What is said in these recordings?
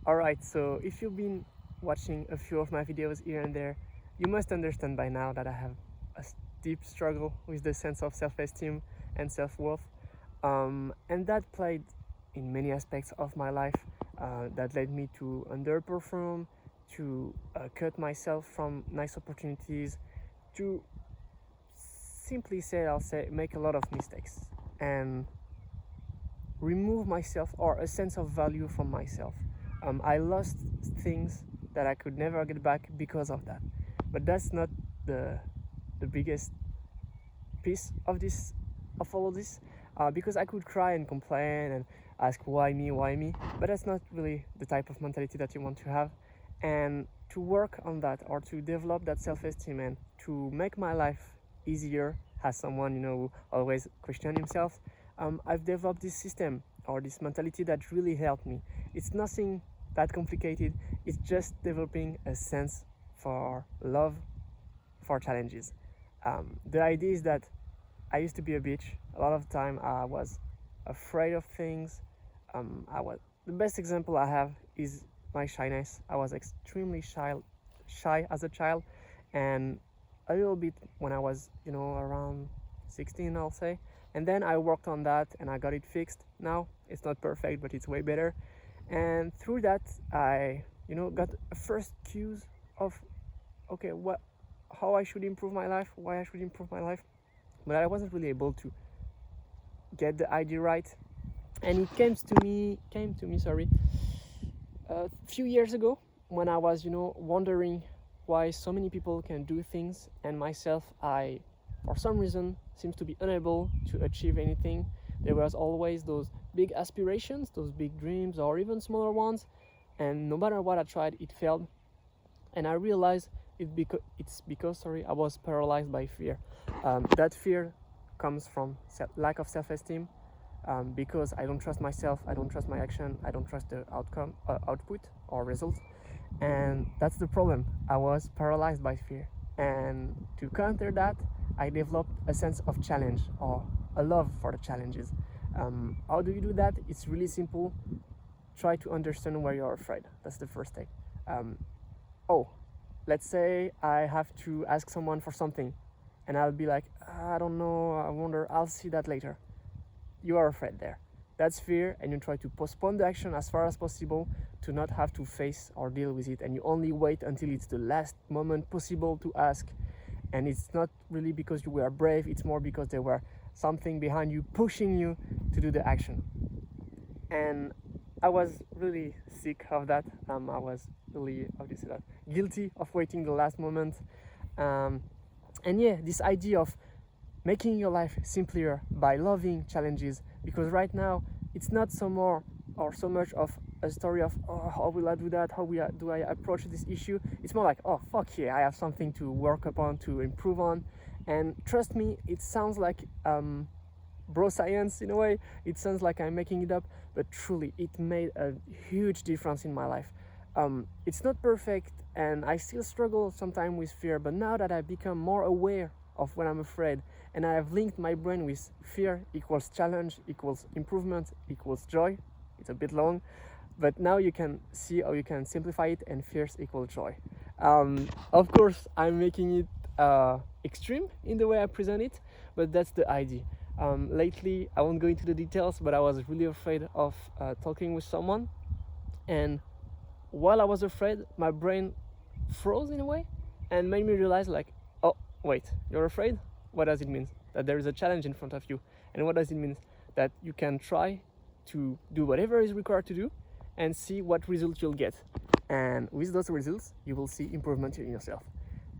Alright, so if you've been watching a few of my videos here and there, you must understand by now that I have a deep struggle with the sense of self-esteem and self-worth. And that played in many aspects of my life. That led me to underperform, to cut myself from nice opportunities, to simply say, I'll say, make a lot of mistakes and remove myself or a sense of value from myself. I lost things that I could never get back because of that. But that's not the biggest piece of all of this, because I could cry and complain and ask why me, but that's not really the type of mentality that you want to have. And to work on that, or to develop that self-esteem and to make my life easier as someone who always question himself, I've developed this system or this mentality that really helped me. It's nothing that complicated. It's just developing a sense for love for challenges. The idea is that I used to be a bitch. A lot of time I was afraid of things. The best example I have is my shyness. I was extremely shy as a child, and a little bit when I was around 16, I'll say. And then I worked on that and I got it fixed. Now it's not perfect, but it's way better. And through that, I got first cues of okay, how I should improve my life, why I should improve my life. But I wasn't really able to get the idea right. And it came to me, sorry, a few years ago, when I was wondering why so many people can do things, and myself, I for some reason seems to be unable to achieve anything. There was always those big aspirations, those big dreams, or even smaller ones, and no matter what I tried, it failed. And I realized it's because I was paralyzed by fear. That fear comes from lack of self-esteem, because I don't trust myself, I don't trust my action, I don't trust the output or result. And that's the problem. I was paralyzed by fear. And to counter that, I developed a sense of challenge, or a love for the challenges. How do you do that? It's really simple. Try to understand where you're afraid. That's the first thing. Oh, let's say I have to ask someone for something, and I'll be like, I don't know, I wonder, I'll see that later. You are afraid there. That's fear, and you try to postpone the action as far as possible to not have to face or deal with it, and you only wait until it's the last moment possible to ask. And it's not really because you were brave, it's more because there were something behind you pushing you to do the action. And I was really sick of that. I was really, how do you say that, guilty of waiting the last moment. And yeah, this idea of making your life simpler by loving challenges, because right now it's not so much of a story of how will I do that, do I approach this issue. It's more like, oh fuck yeah, I have something to work upon, to improve on. And trust me, it sounds like bro science in a way. It sounds like I'm making it up, but truly it made a huge difference in my life. It's not perfect, and I still struggle sometimes with fear, but now that I've become more aware of when I'm afraid, and I have linked my brain with fear equals challenge equals improvement equals joy. It's a bit long, but now you can see how you can simplify it, and fears equal joy. Of course, I'm making it extreme in the way I present it, but that's the idea. Lately, I won't go into the details, but I was really afraid of talking with someone, and while I was afraid, my brain froze in a way and made me realize, like, oh wait, you're afraid? What does it mean? That there is a challenge in front of you. And what does it mean? That you can try to do whatever is required to do and see what results you'll get. And with those results, you will see improvement in yourself.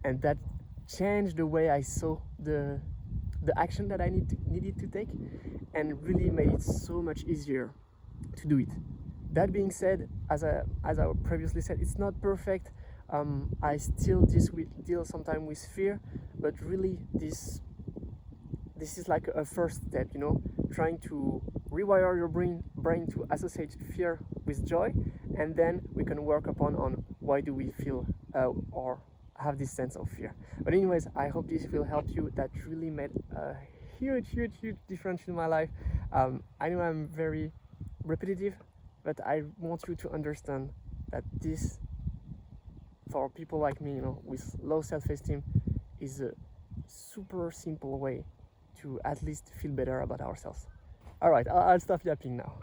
And that changed the way I saw the action that I needed to take, and really made it so much easier to do it. That being said, as I previously said, it's not perfect. I still deal sometimes with fear, but really this is like a first step, trying to rewire your brain to associate fear with joy, and then we can work upon on why do we feel or have this sense of fear. But anyways, I hope this will help you. That really made a huge difference in my life. I know I'm very repetitive, but I want you to understand that this, for people like me, with low self-esteem, is a super simple way to at least feel better about ourselves. All right, I'll stop yapping now.